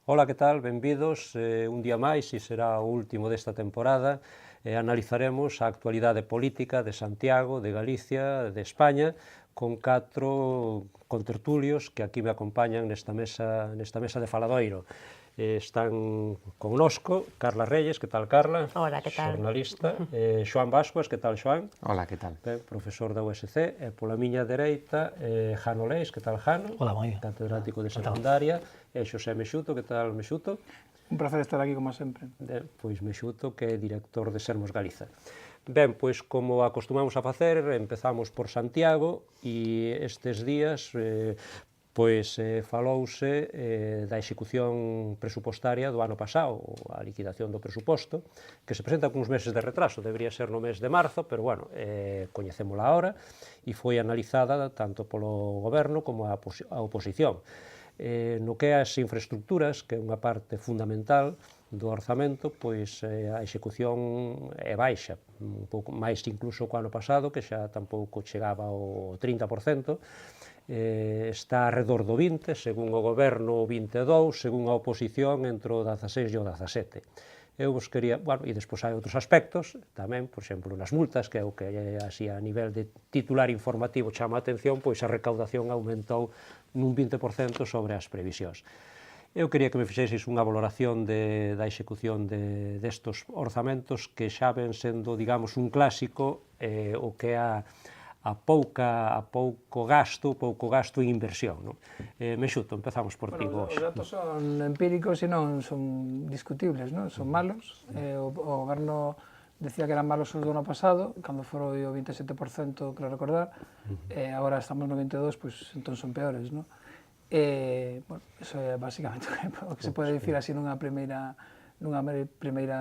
Ola, que tal? Benvidos. Un día máis, e será o último desta temporada. Analizaremos a actualidade política de Santiago, de Galicia, de España, con 4 contertulios que aquí me acompañan nesta mesa de faladoiro. Están connosco Carla Reyes, que tal, Carla? Hola, que tal? Xornalista. Xoán Bascuas, que tal, Xoán? Hola, que tal? Profesor da USC. E pola miña dereita, Jano Leis, que tal, Jano? Hola, moi ben. Catedrático de secundaria. E Xosé Mexuto, que tal, Mexuto? Un placer estar aquí, como sempre. Pois Mexuto, que é director de Sermos Galiza. Ben, pois como acostumamos a facer, empezamos por Santiago e estes días falouse da execución presupostaria do ano pasado, a liquidación do presuposto, que se presenta con uns meses de retraso, debería ser no mes de marzo, pero bueno, coñecémola ahora, e foi analizada tanto polo goberno como a oposición. No que é as infraestructuras, que é unha parte fundamental do orzamento, pois a execución é baixa, un pouco máis incluso co ano pasado, que xa tampouco chegaba ao 30%, está alrededor do 20%, según o goberno o 22%, según a oposición entre o 16% e o 17%. Eu vos quería, bueno, e despois hai outros aspectos tamén, por exemplo, nas multas, que é o que así a nivel de titular informativo chama a atención, pois a recaudación aumentou nun 20% sobre as previsións. Eu quería que me fixeseis unha valoración da execución destos orzamentos que xa ven sendo, digamos, un clásico, o que é a pouco gasto en inversión. No? Mexuto, empezamos por ti. Os datos son empíricos e non son discutibles, non? Son malos. O goberno decía que eran malos os do ano pasado, cando foron o 27%, creo recordar, agora estamos no 22%, pois entón son peores, non? Bueno, eso é basicamente o que se pode dicir así nunha primeira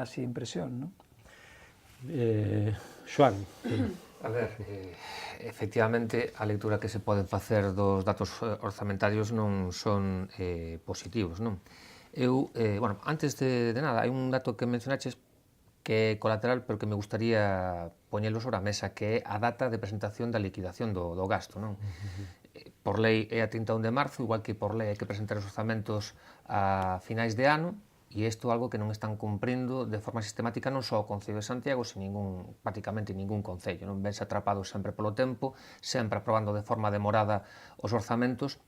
así impresión, non? Xoán. A ver, efectivamente, a lectura que se poden facer dos datos orzamentarios non son positivos, non? Bueno, antes de nada, hai un dato que mencionaches que é colateral, pero que me gustaría poñelo sobre a mesa, que é a data de presentación da liquidación do gasto, non? Por lei é a 31 de marzo, igual que por lei hai que presentar os orzamentos a finais de ano, e isto é algo que non están cumprindo de forma sistemática non só o Concello de Santiago, sino prácticamente ningún concello. Non vense atrapados sempre polo tempo, sempre aprobando de forma demorada os orzamentos,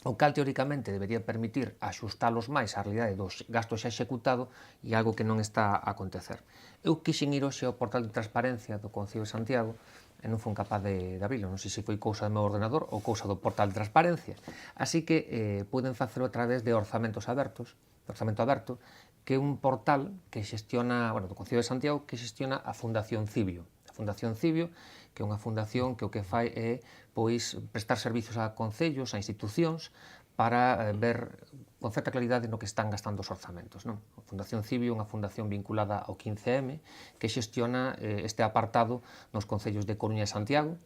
o cal teóricamente debería permitir axustalos máis á realidade dos gastos xa executado e algo que non está a acontecer. Eu quixen ir hoxe ao portal de transparencia do Concello de Santiago e non fui capaz de abrirlo, non sei se foi cousa do meu ordenador ou cousa do portal de transparencia. Así que poden facelo a través de orzamentos abertos, Orzamento Aberto, que é un portal que xestiona, bueno, do Concello de Santiago, que xestiona a Fundación Cibio. A Fundación Cibio, que é unha fundación que o que fai é, pois, prestar servizos a concellos, a institucións, para ver con certa claridade no que están gastando os orzamentos, non? A Fundación Cibio é unha fundación vinculada ao 15M, que xestiona este apartado nos concellos de Coruña e Santiago,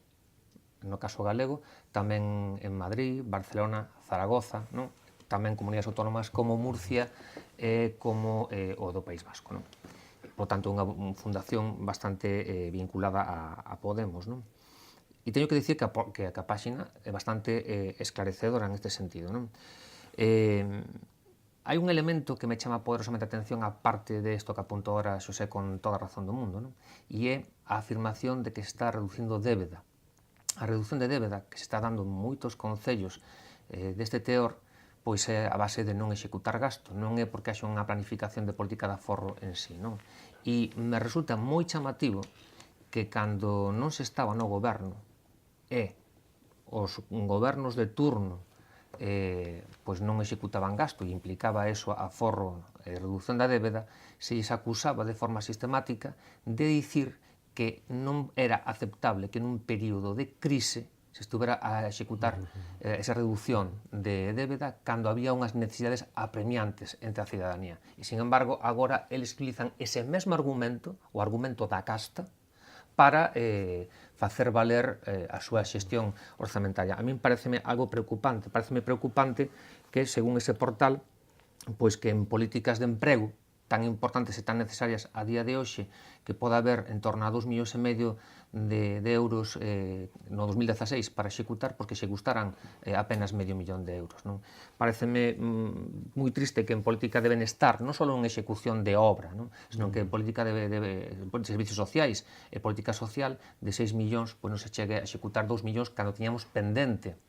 no caso galego, tamén en Madrid, Barcelona, Zaragoza, non? Tamén comunidades autónomas como Murcia e como o do País Vasco, non? Por tanto, unha fundación bastante vinculada a Podemos, non? E teño que dicir que a páxina é bastante esclarecedora neste sentido, non? Hai un elemento que me chama poderosamente a atención a parte de isto que apuntou ahora Xosé con toda a razón do mundo, non? E é a afirmación de que se está reducindo débeda. A reducción de débeda que se está dando en moitos concellos deste teor, pois é a base de non executar gasto, non é porque haxa unha planificación de política de aforro en sí, non? E me resulta moi chamativo que cando non se estaba no goberno e os gobernos de turno pois non executaban gasto e implicaba eso aforro e reducción da débeda, se lles acusaba de forma sistemática de dicir que non era aceptable que nun período de crise se estuvera a executar esa reducción de débeda cando había unhas necesidades apremiantes entre a cidadanía. E, sin embargo, agora eles utilizan ese mesmo argumento, o argumento da casta, para facer valer a súa xestión orzamentaria. A min pareceme algo preocupante. Pareceme preocupante que, según ese portal, pois que en políticas de emprego tan importantes e tan necesarias a día de hoxe, que poda haber en torno a 2,5 millóns de euros no 2016 para executar, porque executaran apenas medio millón de euros. Non? Pareceme moi triste que en política deben estar non só en execución de obra, non? Senón que en política de servicios sociais e política social de 6 millóns pois non se chegue a executar 2 millóns cando tiñamos pendente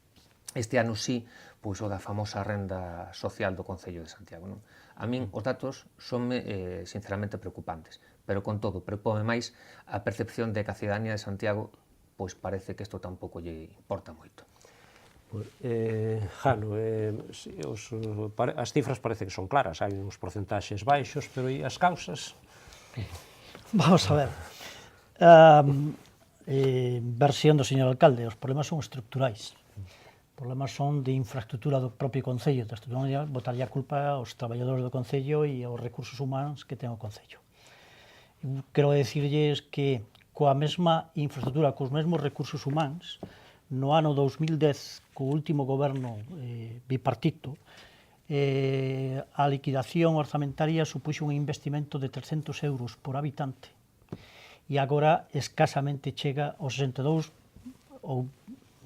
este ano sí, pois o da famosa renda social do Concello de Santiago. Non? A min os datos sonme sinceramente preocupantes, pero con todo, preocupame máis a percepción de que a ciudadanía de Santiago pois parece que isto tampouco lle importa moito. Jano, as cifras parece que son claras, hai uns porcentaxes baixos, pero e as causas? Vamos a ver. Versión do señor alcalde, os problemas son estructurais. Os problemas son de infraestructura do propio Concello, da estructura botaría a culpa aos traballadores do Concello e aos recursos humanos que ten o Concello. Quero decirlles que coa mesma infraestructura, cos mesmos recursos humanos, no ano 2010, co último goberno bipartito, a liquidación orzamentaria supuxo un investimento de 300 euros por habitante e agora escasamente chega aos 62 ou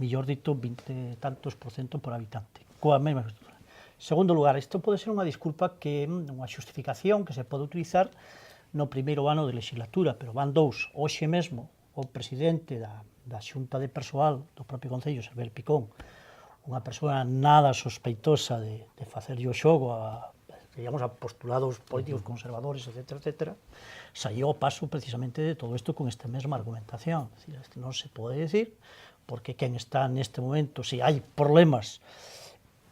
millor dito, 20 tantos por cento por habitante, coa mesma infraestructura. En segundo lugar, isto pode ser unha disculpa que unha xustificación que se pode utilizar no primeiro ano de legislatura, pero van dous. Hoxe mesmo, o presidente da Xunta de Persoal do propio Concello, Xavier Picón, unha persoa nada sospeitosa de facer o xogo a postulados políticos conservadores, etc., saiu ao paso precisamente de todo isto con esta mesma argumentación. Es decir, non se pode decir, porque quen está neste momento, se hai problemas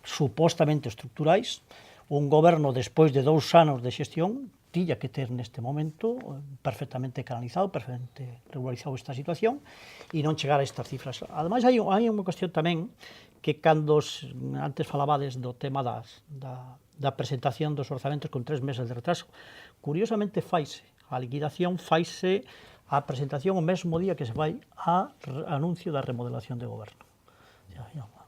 supostamente estructurais, un goberno despois de 2 anos de xestión tiña que ter neste momento perfectamente canalizado, perfectamente regularizado esta situación e non chegar a estas cifras. Ademais, hai unha cuestión tamén que cando antes falabades do tema da presentación dos orzamentos con 3 meses de retraso, curiosamente a liquidación faise a presentación o mesmo día que se vai a anuncio da remodelación de goberno.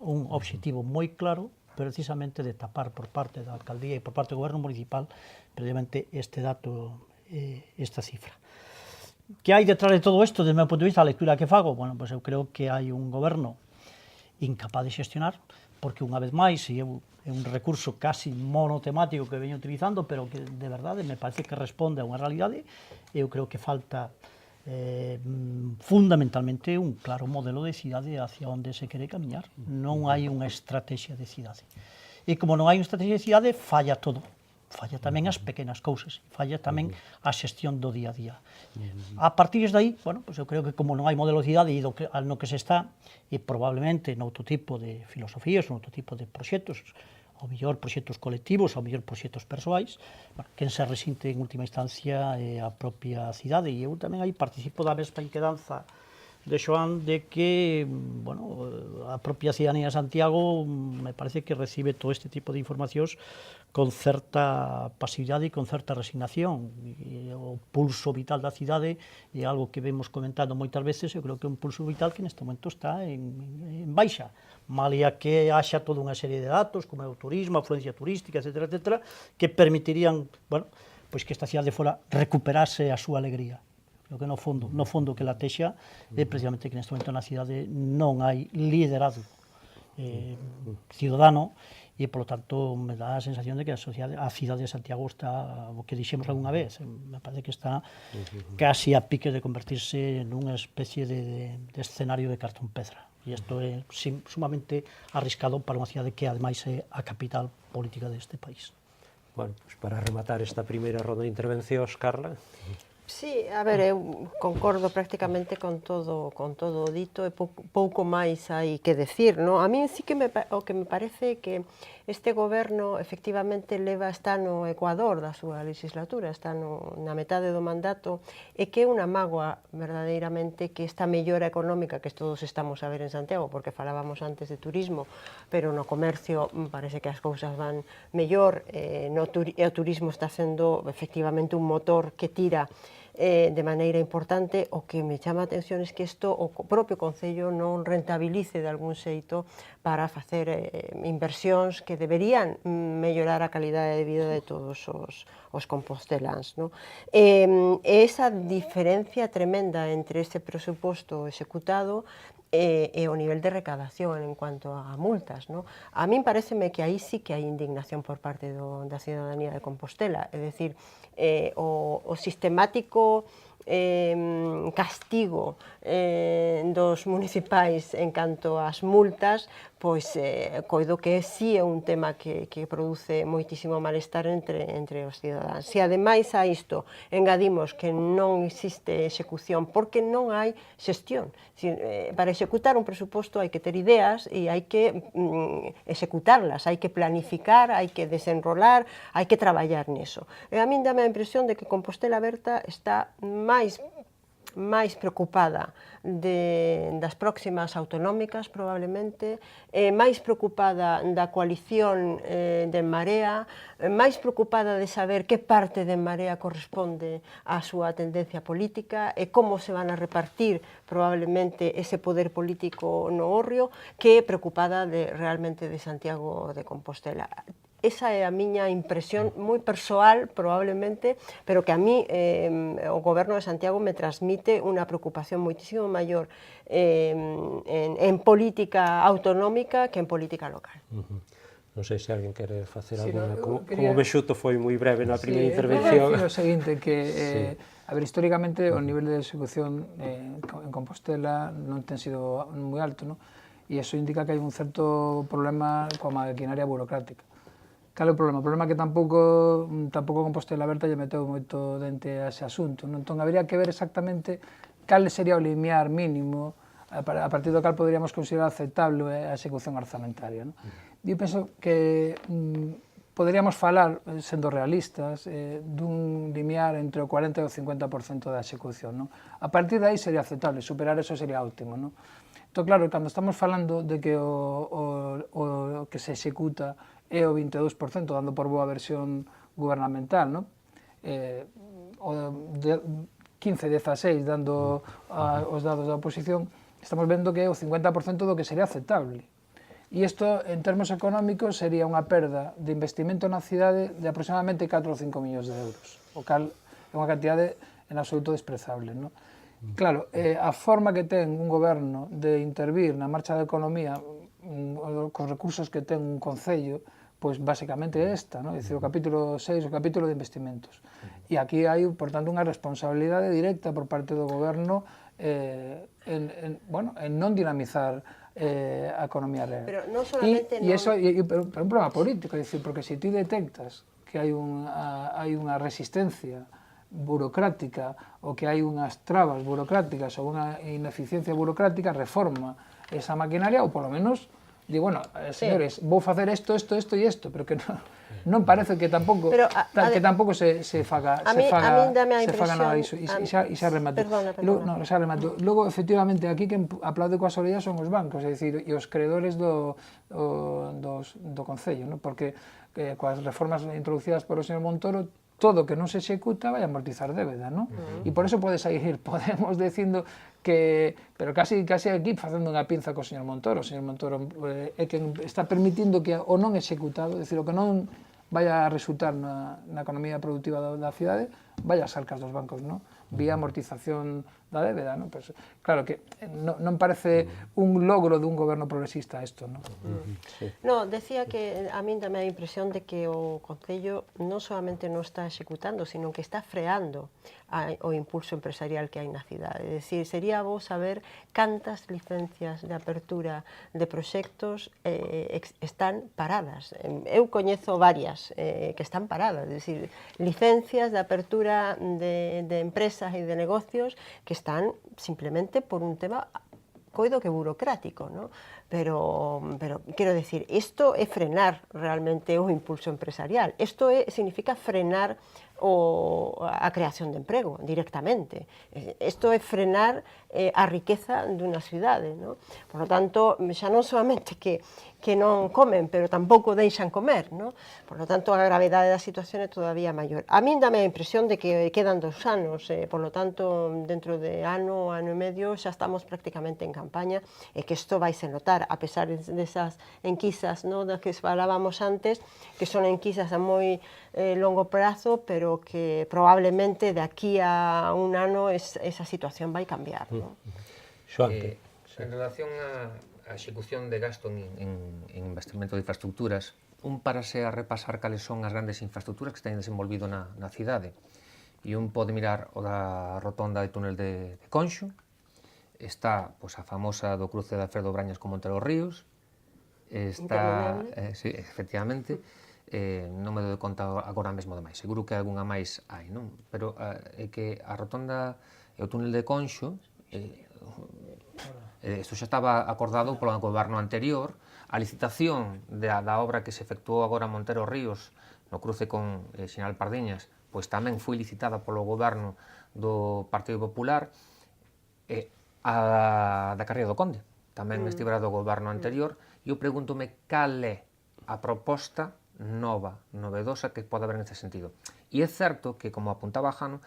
Un obxectivo moi claro, precisamente de tapar por parte da alcaldía e por parte do goberno municipal precisamente este dato, esta cifra. Que hai detrás de todo isto, desde o meu punto de vista, a lectura que fago? Bueno, pois eu creo que hai un goberno incapaz de xestionar, porque unha vez máis, e é un recurso casi monotemático que veño utilizando, pero que de verdade me parece que responde a unha realidade, eu creo que falta fundamentalmente un claro modelo de cidade hacia onde se quere camiñar. Non hai unha estrategia de cidade. E como non hai unha estrategia de cidade, falla todo. Falla tamén as pequenas cousas, falla tamén a xestión do día a día. A partir de aí, bueno, pues eu creo que como non hai modelo de cidade e no que se está, e probablemente noutro tipo de filosofías, noutro tipo de proxectos, ao mellor proxectos colectivos, ao mellor proxectos persoais, quen se resinte en última instancia é a propia cidade, e eu tamén aí participo da mesma inquedanza de Xoán de que, bueno, a propia cidadanía de Santiago me parece que recibe todo este tipo de informacións con certa pasividade e con certa resignación. E o pulso vital da cidade é algo que vemos comentando moitas veces, eu creo que é un pulso vital que neste momento está en baixa. Malia que haxa toda unha serie de datos, como é o turismo, a afluencia turística, etc., que permitirían, bueno, pois que esta cidade fora recuperase a súa alegría. Creo que no fondo que la texa é precisamente que neste momento na cidade non hai liderado ciudadano e, polo tanto, me dá a sensación de que a cidade de Santiago está, o que dixemos algunha vez, me parece que está casi a pique de convertirse nunha especie de escenario de cartón pedra. E isto é sumamente arriscado para unha cidade que, ademais, é a capital política deste país. Bueno, pues para rematar esta primeira ronda de intervencións, Carla. Sí, a ver, eu concordo prácticamente con todo o dito e pouco máis hai que decir, non? A min sí que o que me parece que este goberno efectivamente está no ecuador da súa legislatura, está na metade do mandato, e que é unha mágoa verdadeiramente que esta mellora económica que todos estamos a ver en Santiago, porque falábamos antes de turismo, pero no comercio parece que as cousas van mellor, e o turismo está sendo efectivamente un motor que tira de maneira importante. O que me chama a atención é que isto o propio Concello non rentabilice de algún xeito para facer inversións que deberían mellorar a calidade de vida de todos os composteláns. Esa diferencia tremenda entre ese presuposto executado e o nivel de recadación en cuanto a multas. A min pareceme que aí sí que hai indignación por parte da cidadanía de Compostela, é dicir, o sistemático castigo dos municipais en canto ás multas, pois coido que sí é un tema que produce moitísimo malestar entre os cidadáns. Se ademais a isto engadimos que non existe execución porque non hai xestión. Para executar un presuposto hai que ter ideas e hai que executarlas, hai que planificar, hai que desenrolar, hai que traballar niso. E a min dame a impresión de que Compostela Aberta está máis preocupada das próximas autonómicas, probablemente, máis preocupada da coalición de En Marea, máis preocupada de saber que parte de En Marea corresponde á súa tendencia política e como se van a repartir probablemente ese poder político no hórreo, que preocupada realmente de Santiago de Compostela. Esa é a miña impresión moi persoal, probablemente, pero que a mí o Goberno de Santiago me transmite unha preocupación moitísimo maior en política autonómica que en política local. Non sei se alguén quere facer alguna... Como Bexuto foi moi breve na primeira intervención. O seguinte, que, a ver, históricamente o nivel de execución en Compostela non ten sido moi alto, e iso indica que hai un certo problema coa maquinaria burocrática. Cal é o problema? O problema é que tampouco Compostela Aberta lle meteu moito dente a ese asunto. Entón, habería que ver exactamente cal sería o limiar mínimo a partir do cal poderíamos considerar aceptable a execución orzamentaria. Eu penso que poderíamos falar, sendo realistas, dun limiar entre o 40 e o 50% da execución. A partir de aí sería aceptable, superar eso sería óptimo. Entón, claro, cando estamos falando de que o que se executa é o 22%, dando por boa versión gubernamental, o 15-16 dando os dados da oposición, estamos vendo que é o 50% do que sería aceptable. E isto, en termos económicos, sería unha perda de investimento na cidade de aproximadamente 4 ou 5 millóns de euros, o cal é unha cantidade en absoluto desprezable. Claro, a forma que ten un goberno de intervir na marcha da economía cos recursos que ten un concello, pois basicamente é esta, é dicir, o capítulo 6, o capítulo de investimentos. E aquí hai, por tanto, unha responsabilidade directa por parte do goberno en non dinamizar a economía real. Pero non solamente pero un problema político, é dicir, porque se ti detectas que hai unha resistencia burocrática ou que hai unhas trabas burocráticas ou unha ineficiencia burocrática, reforma esa maquinaria ou, polo menos, di, bueno, señores, vou facer isto e isto, pero que non parece que tampouco se faga nada disso. E xa remato. Logo, efectivamente, aquí que aplaude coas orellas son os bancos, é dicir, e os credores do Concello, porque coas reformas introducidas por o señor Montoro, todo que non se executa vai amortizar débeda, E por eso pode sair Podemos dicindo que, pero casi aquí facendo unha pinza co señor Montoro. O señor Montoro é quen está permitindo que o non executado, é dicir, o que non vai a resultar na economía productiva da cidade, vai ás arcas dos bancos, vía amortización da débeda, Pues, claro que non parece un logro dun goberno progresista isto, decía que a min tamén a impresión de que o Concello non solamente non está executando, sino que está freando o impulso empresarial que hai na cidade. É dicir, sería bo saber cantas licencias de apertura de proxectos están paradas. Eu coñezo varias que están paradas, é dicir, licencias de apertura de empresas e de negocios que están simplemente por un tema coido que burocrático, pero quero decir, isto é frenar realmente o impulso empresarial, isto significa frenar a creación de emprego directamente. Isto é frenar a riqueza dunha cidade, non? Por lo tanto, xa non solamente que non comen, pero tampouco deixan comer, non? Por lo tanto, a gravedade da situación é todavía maior. A min dame a impresión de que quedan 2 anos, por lo tanto, dentro de ano e medio, xa estamos prácticamente en campaña, e que isto vai se notar, a pesar desas enquisas, non, das que falábamos antes, que son enquisas a moi longo prazo, pero que probablemente de aquí a un ano esa situación vai cambiar, non? Xoan, en relación a execución de gasto en investimento de infraestructuras, parase a repasar cales son as grandes infraestructuras que están desenvolvido na cidade. E pode mirar o da rotonda de túnel de Conxo, está a famosa do cruce de Alfredo Brañas con Montero Ríos, está, sí, efectivamente, non me dou conta agora mesmo de máis, seguro que algunha máis hai, non? Pero é que a rotonda e o túnel de Conxo, isto xa estaba acordado polo goberno anterior, a licitación da obra que se efectuou agora en Montero Ríos, no cruce con Xeneral Pardiñas, pois tamén foi licitada polo goberno do Partido Popular, a da Carrera do Conde, tamén estivera do goberno anterior, e eu pregúntome cal é a proposta nova, novedosa que pode haber neste sentido. E é certo que, como apuntaba Jano,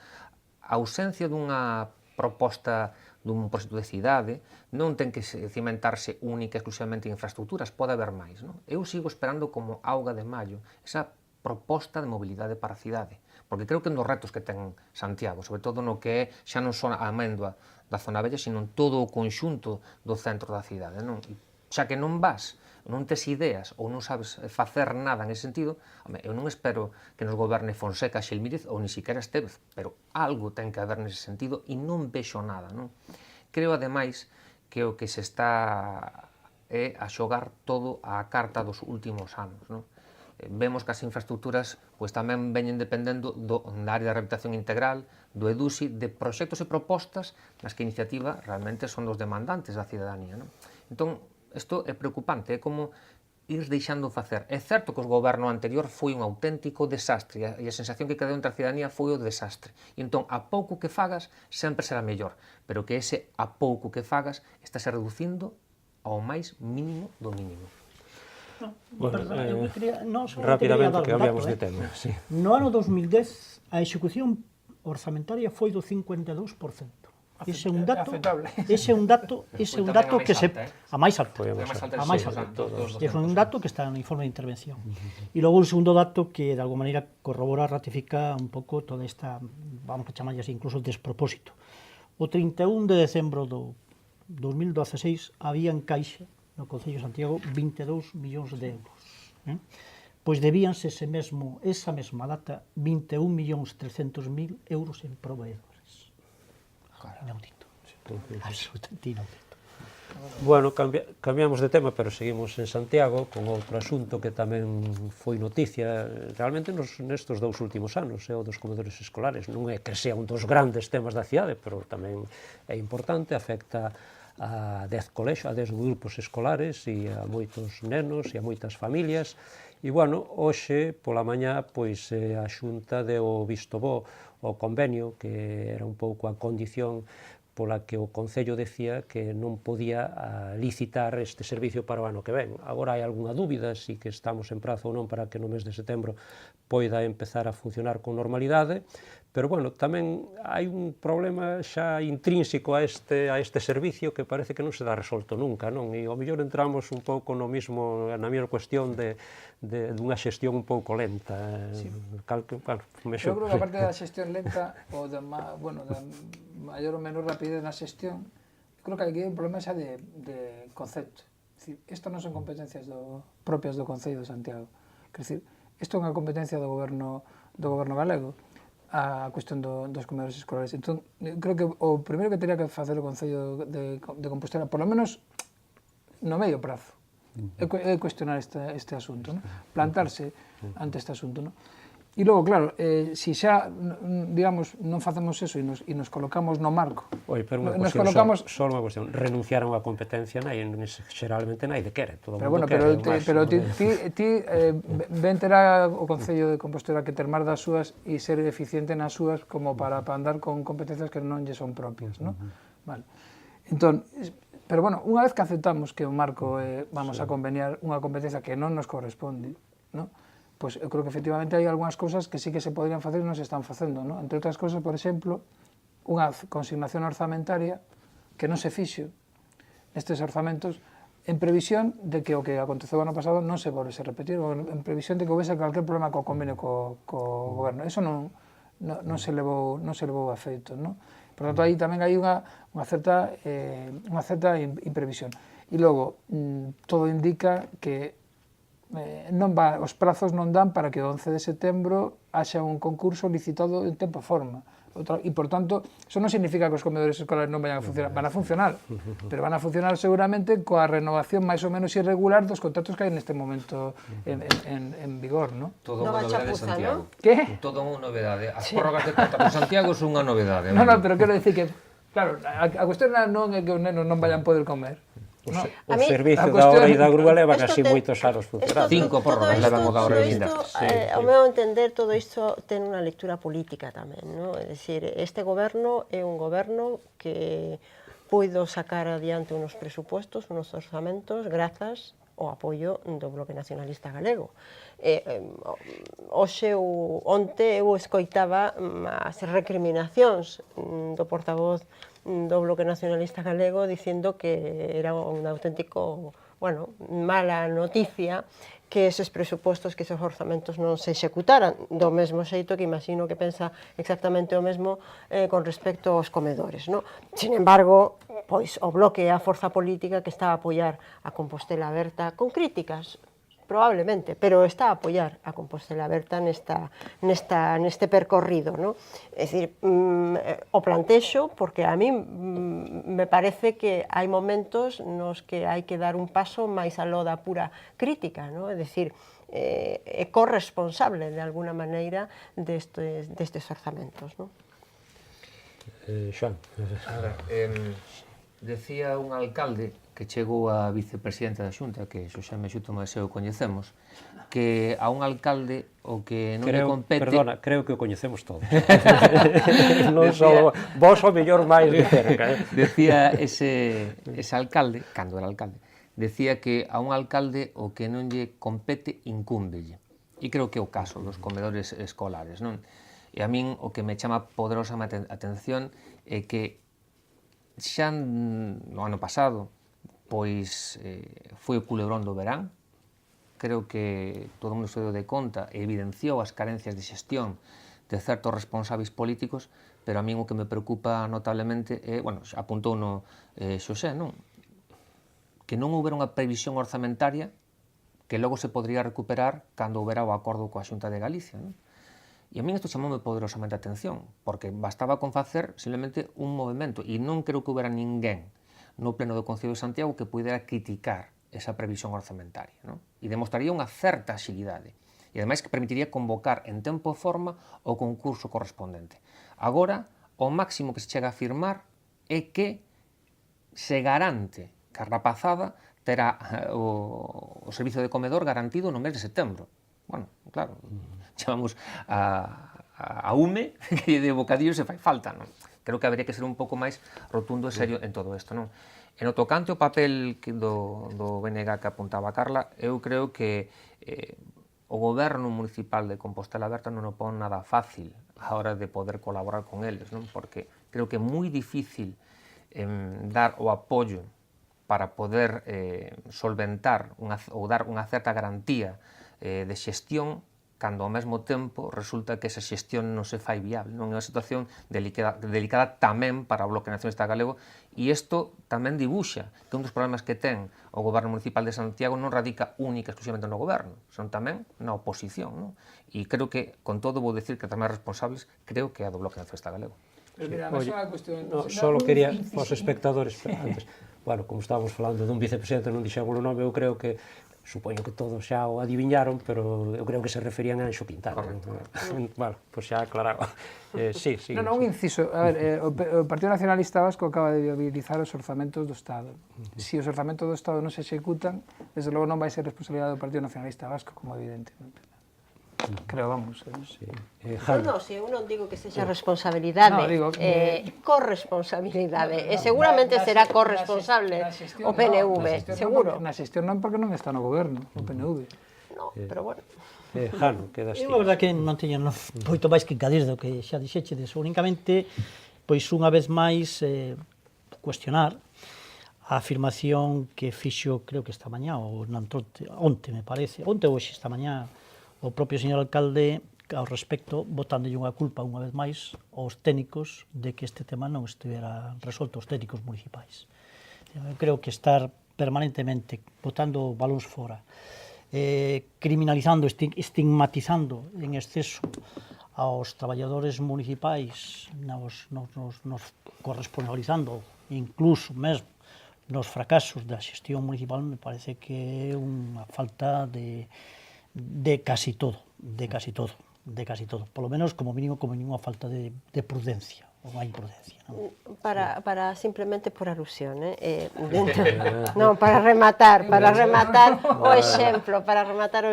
a ausencia dunha proposta dun proxecto de cidade non ten que cimentarse única e exclusivamente en infraestructuras, pode haber máis, non? Eu sigo esperando como auga de mallo esa proposta de mobilidade para a cidade, porque creo que un dos retos que ten Santiago, sobre todo no que é xa non só a améndoa da zona bella, sino en todo o conxunto do centro da cidade, non? Xa que non vas, non tes ideas ou non sabes facer nada nese sentido, eu non espero que nos goberne Fonseca, Xilmírez ou ni siquiera Estévez, pero algo ten que haber nese sentido e non vexo nada, non? Creo, ademais, que o que se está é a xogar todo á carta dos últimos anos, non? Vemos que as infraestructuras pois tamén veñen dependendo da área de rehabilitación integral, do EDUSI, de proxectos e propostas nas que a iniciativa realmente son dos demandantes da cidadanía, non? Entón, isto é preocupante, é como ir deixando facer. É certo que o goberno anterior foi un auténtico desastre e a sensación que quedou entre a cidadanía foi o desastre. E entón, a pouco que fagas, sempre será mellor, pero que ese a pouco que fagas estáse reducindo ao máis mínimo do mínimo. Bueno, rapidamente que cambiamos de tema. Sí. No ano 2010 a execución orzamentaria foi do 52%. Ese é un dato que se a máis alto. A máis alto. É un dato que está no informe de intervención. E logo un segundo dato que de alguma maneira corrobora, ratifica un pouco toda esta, vamos a chamarlle así, incluso despropósito. O 31 de decembro do 2016 había en caixa no Concello de Santiago 22 millóns de euros. Pois debíanse esa mesma data 21.300.000 euros en proveedores. Inaudito. Absolutamente inaudito. Bueno, cambiamos de tema, pero seguimos en Santiago con outro asunto que tamén foi noticia realmente nestes 2 últimos anos, o dos comedores escolares. Non é que sea un dos grandes temas da cidade, pero tamén é importante, afecta a 10 colexios, a 10 grupos escolares e a moitos nenos e a moitas familias. E, bueno, hoxe, pola mañá, pois a Xunta deu visto bo ao convenio, que era un pouco a condición pola que o Concello decía que non podía licitar este servicio para o ano que ven. Agora hai algunha dúbida se que estamos en prazo ou non para que no mes de setembro poida empezar a funcionar con normalidade, pero, bueno, tamén hai un problema xa intrínseco a este servicio que parece que non se dá resolto nunca, non? E ao mellor entramos un pouco na mesma cuestión dunha xestión un pouco lenta. Sí. Eu creo que a parte da xestión lenta ou da maior ou menor rapidez na xestión, creo que aquí hai un problema xa de concepto. Isto non son competencias propias do Concello de Santiago. Quer dizer, isto é unha competencia do goberno galego, a cuestión dos comedores escolares. Entón, creo que o primeiro que teria que facer o Concello de Compostela, por lo menos no medio prazo, é cuestionar este asunto, ¿no? Plantarse ante este asunto, ¿no? E logo, claro, se xa, digamos, non facemos eso e nos colocamos no marco. Oi, pero unha Nos cuestión, colocamos... só unha cuestión, renunciar a unha competencia xeralmente naide quere, todo Pero mundo bueno, quere. pero ti ben terá o Concello de Compostela que ter máis das súas e ser eficiente nas súas como para andar con competencias que non lle son propias, non? Vale. Entón, pero bueno, unha vez que aceptamos que o marco vamos a conveniar unha competencia que non nos corresponde, non? Pois eu creo que efectivamente hai algunhas cousas que sí que se podrían facer e non se están facendo, non? Entre outras cousas, por exemplo, unha consignación orzamentaria que non se fixo nestes orzamentos en previsión de que o que aconteceu ano pasado non se volvese a repetir, en previsión de que houvese calquer problema co convenio co goberno. Eso non se levou a feito, non? Por tanto, aí tamén hai unha certa imprevisión. E logo, todo indica que os prazos non dan para que o 11 de setembro haxa un concurso licitado en tempo e forma. E, por tanto, eso non significa que os comedores escolares non vayan a funcionar. Van a funcionar, pero van a funcionar seguramente coa renovación máis ou menos irregular dos contratos que hai neste momento en vigor, non? Todo unha novedade, Santiago. Que? Todo unha novedade. As prórrogas de contratos de Santiago son unha novedade. Non, pero quero dicir que, claro, a cuestión non é que os nenos non vayan poder comer. O servicio da hora e da grúa leva casi moitos anos funcionando. 5 prórrogas levan o da hora e vinda. Ao meu entender, todo isto ten unha lectura política tamén, non? É dicir, este goberno é un goberno que puido sacar adiante unos presupostos, unos orzamentos, grazas ao apoio do Bloque Nacionalista Galego. Onte eu escoitaba as recriminacións do portavoz do Bloque Nacionalista Galego dicindo que era un auténtico, bueno, mala noticia que eses presupostos, que esos orzamentos non se executaran, do mesmo xeito que imagino que pensa exactamente o mesmo con respecto aos comedores, non? Sin embargo, pois o Bloque é a forza política que está a apoiar a Compostela Aberta con críticas, probablemente, pero está a apoiar a Compostela Aberta neste percorrido, non? É dicir, o plantexo, porque a mí me parece que hai momentos nos que hai que dar un paso máis aló da pura crítica, non? É dicir, é corresponsable de alguna maneira destes orzamentos, non? Xoan. A ver, decía un alcalde que chegou a vicepresidente da Xunta, que Xosé Mexuto máis eu coñecemos, que a un alcalde o que non lle compete... Perdona, creo que o coñecemos todos. Non só vos o mellor máis de cerca. Decía ese alcalde, cando era alcalde, decía que a un alcalde o que non lle compete incúmbelle. E creo que é o caso dos comedores escolares, non? E a min o que me chama poderosa atención é que xa no ano pasado pois foi o culebrón do verán. Creo que todo o mundo se deu de conta e evidenciou as carencias de xestión de certos responsáveis políticos, pero a min o que me preocupa notablemente é, bueno, apuntou no Xosé, non? Que non houbera unha previsión orzamentaria que logo se podría recuperar cando houbera o acordo coa Xunta de Galicia, non? E a min isto chamoume poderosamente a atención, porque bastaba con facer simplemente un movimento, e non creo que houbera ninguén no pleno do Concello de Santiago que pudera criticar esa previsión orzamentaria, non? E demostraría unha certa axilidade, e ademais que permitiría convocar en tempo e forma o concurso correspondente. Agora, o máximo que se chega a afirmar é que se garante que a rapazada terá o servizo de comedor garantido no mes de setembro. Bueno, claro, chamamos a UME, que de bocadillos se fai falta, non? Creo que habería que ser un pouco máis rotundo e serio en todo isto, non? E no tocante o papel do BNG que apuntaba Carla, eu creo que o goberno municipal de Compostela Aberta non o pon nada fácil a hora de poder colaborar con eles, non? Porque creo que é moi difícil dar o apoio para poder solventar ou dar unha certa garantía de xestión cando ao mesmo tempo resulta que esa xestión non se fai viable, non é unha situación delicada tamén para o Bloque Nacionalista Galego, e isto tamén dibuxa que un dos problemas que ten o Goberno Municipal de Santiago non radica única e exclusivamente no Goberno, son tamén na oposición, non? E creo que, con todo, vou decir que tamén responsables, creo que é a do Bloque Nacionalista Galego. Pero mira, Oye, é unha cuestión... só quería, os espectadores, antes, bueno, como estábamos falando dun vicepresidente, non dixemos o nome, eu creo que Supoño que todos xa o adiviñaron, pero eu creo que se referían a Anxo Quintana. Bueno, pois xa aclaraba. Sí. Non, un inciso. A ver, o Partido Nacionalista Vasco acaba de viabilizar os orzamentos do Estado. Se os orzamentos do Estado non se executan, desde logo non vai ser responsabilidade do Partido Nacionalista Vasco, como evidentemente. Creo, vamos. Non, se eu non digo que sexa responsabilidade, corresponsabilidade, e seguramente será corresponsable o PNV, seguro. Na xestión non, porque non está no goberno, o PNV. No, pero bueno. Jano, quedas ti. Eu, a verdade, que non teño moito máis que engadir do que xa dixechedes, únicamente, pois, unha vez máis, cuestionar a afirmación que fixo, creo que esta mañá, ou onte, me parece, onte ou hoxe, esta mañá, o propio señor alcalde, ao respecto, botándolle unha culpa unha vez máis aos técnicos de que este tema non estivera resolto, os técnicos municipais. Eu creo que estar permanentemente botando balóns fora, criminalizando, estigmatizando en exceso aos traballadores municipais, nos corresponsabilizando, incluso mesmo nos fracasos da xestión municipal, me parece que é unha falta de casi todo, polo menos como mínimo unha falta de prudencia, ou unha imprudencia. Para simplemente por alusión, non, para rematar o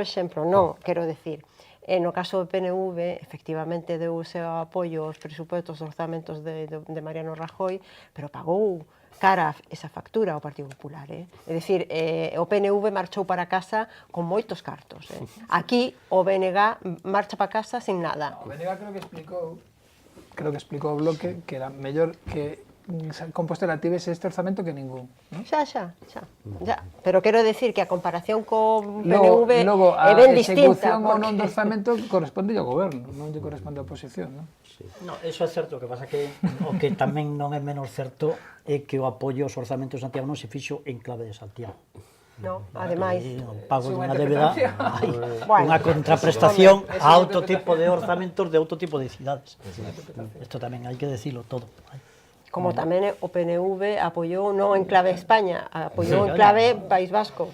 exemplo, non, quero decir, no caso do PNV, efectivamente deu o seu apoio aos presupostos, aos orzamentos de Mariano Rajoy, pero pagou cara esa factura ao Partido Popular. É dicir, o PNV marchou para casa con moitos cartos. Aquí o BNG marcha para casa sin nada. O BNG creo que explicou o bloque que era mellor que Compostela tivese este orzamento que ningún. Xa. Pero quero decir que a comparación co PNV é ben distinta. Logo, a execución ou non do orzamento corresponde ao goberno, non lle corresponde á oposición, non? No, eso é certo, o que pasa que o que tamén non é menos certo é que o apoio aos orzamentos de Santiago non se fixo en clave de Santiago. No, ademais, o pago dunha débeda, hai unha contraprestación a outro tipo de orzamentos de outro tipo de cidades. Isto tamén hai que decirlo todo. Como tamén o PNV apoiou non en clave España, apoiou en clave País Vasco.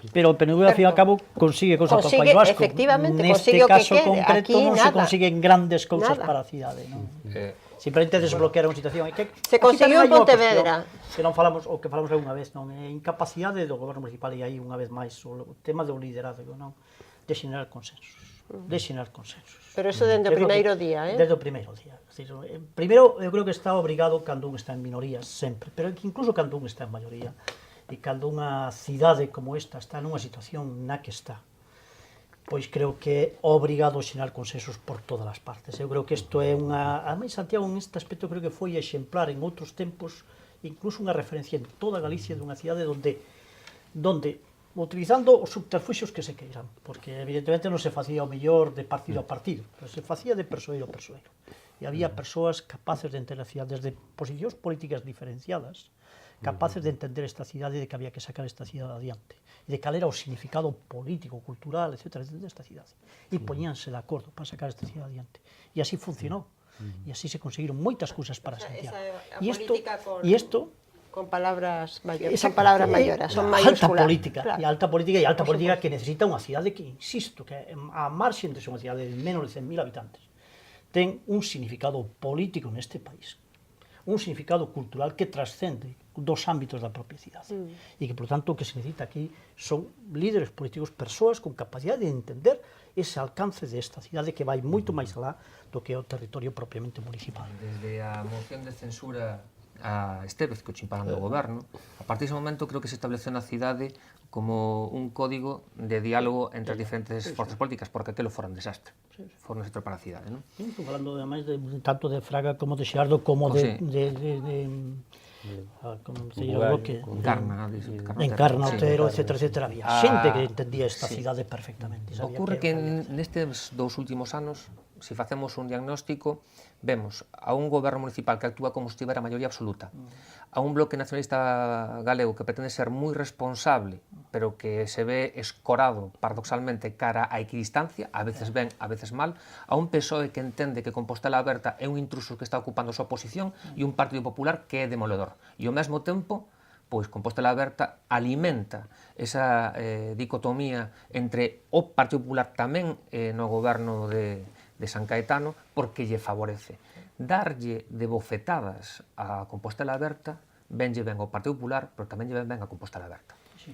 Pero o PNV, ao fin e ao cabo, consigue cousas para o País Vasco. Efectivamente, neste caso concreto non se consiguen grandes cousas para a cidade. Simplemente desbloquear unha situación. Se conseguiu en Pontevedra. Que non falamos, o que falamos algunha vez, non é incapacidade do goberno municipal, e aí unha vez máis o tema do liderazgo, non, de xenerar consensos. Pero eso dende o primeiro día, Desde o primeiro día. Primeiro, eu creo que está obrigado cando un está en minorías, sempre, pero incluso cando un está en maioría, e cando unha cidade como esta está nunha situación na que está, pois creo que é obrigado a xerar consensos por todas as partes. Eu creo que isto é unha... Ademais, Santiago, en este aspecto, creo que foi exemplar en outros tempos, incluso unha referencia en toda Galicia dunha cidade donde utilizando os subterfuxios que se queiran, porque evidentemente non se facía o mellor de partido a partido, pero se facía de persoeiro a persoeiro. E había persoas capaces de entender a cidade desde posicións políticas diferenciadas, capaces de entender esta cidade, de que había que sacar esta cidade adiante, e de cal era o significado político, cultural, etc., desta cidade. E poñíanse de acordo para sacar esta cidade adiante. E así funcionou. E así se conseguiron moitas cousas para Santiago. E isto con palabras mayores, son palabras mayores, son mayúsculas. Alta política que necesita unha cidade que, insisto, que a marxen de ser unha cidade de menos de 100.000 habitantes, ten un significado político neste país, un significado cultural que trascende dos ámbitos da propia cidade. E que, por tanto, o que se necesita aquí son líderes políticos, persoas con capacidade de entender ese alcance desta cidade que vai moito máis alá do que o territorio propiamente municipal. Desde a moción de censura a Estévez, que o chimparan do goberno, a partir dese momento creo que se estableceu na cidade como un código de diálogo entre as diferentes forzas políticas, porque aquilo fora un desastre, fora un desastre para a cidade, non? Estou falando, ademais, tanto de Fraga como de Xeardo, como de Encarna, Otero, etc. Había xente que entendía esta cidade perfectamente. Ocurre que nestes dous últimos anos, se facemos un diagnóstico, vemos a un goberno municipal que actúa como se tivera a maioría absoluta, a un bloque nacionalista galego que pretende ser moi responsable, pero que se ve escorado, paradoxalmente, cara á equidistancia, a veces ben, a veces mal, a un PSOE que entende que Compostela Aberta é un intruso que está ocupando a súa posición, e un Partido Popular que é demoledor. E ao mesmo tempo, pois Compostela Aberta alimenta esa dicotomía entre o Partido Popular tamén no goberno de San Caetano, porque lle favorece. Darlle de bofetadas a Compostela Aberta venlle ben ao Partido Popular, pero tamén lle ben a Compostela Aberta. Sí,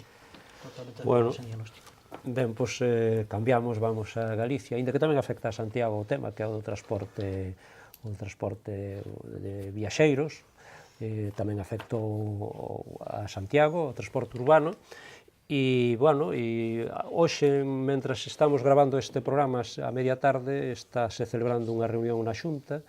totalmente Bueno, ese diagnóstico. Ben, pois cambiamos, vamos a Galicia, aínda que tamén afecta a Santiago o tema, que é o do transporte de viaxeiros, tamén afectou a Santiago, o transporte urbano, e, bueno, hoxe, mentras estamos grabando este programa a media tarde, estáse celebrando unha reunión na Xunta,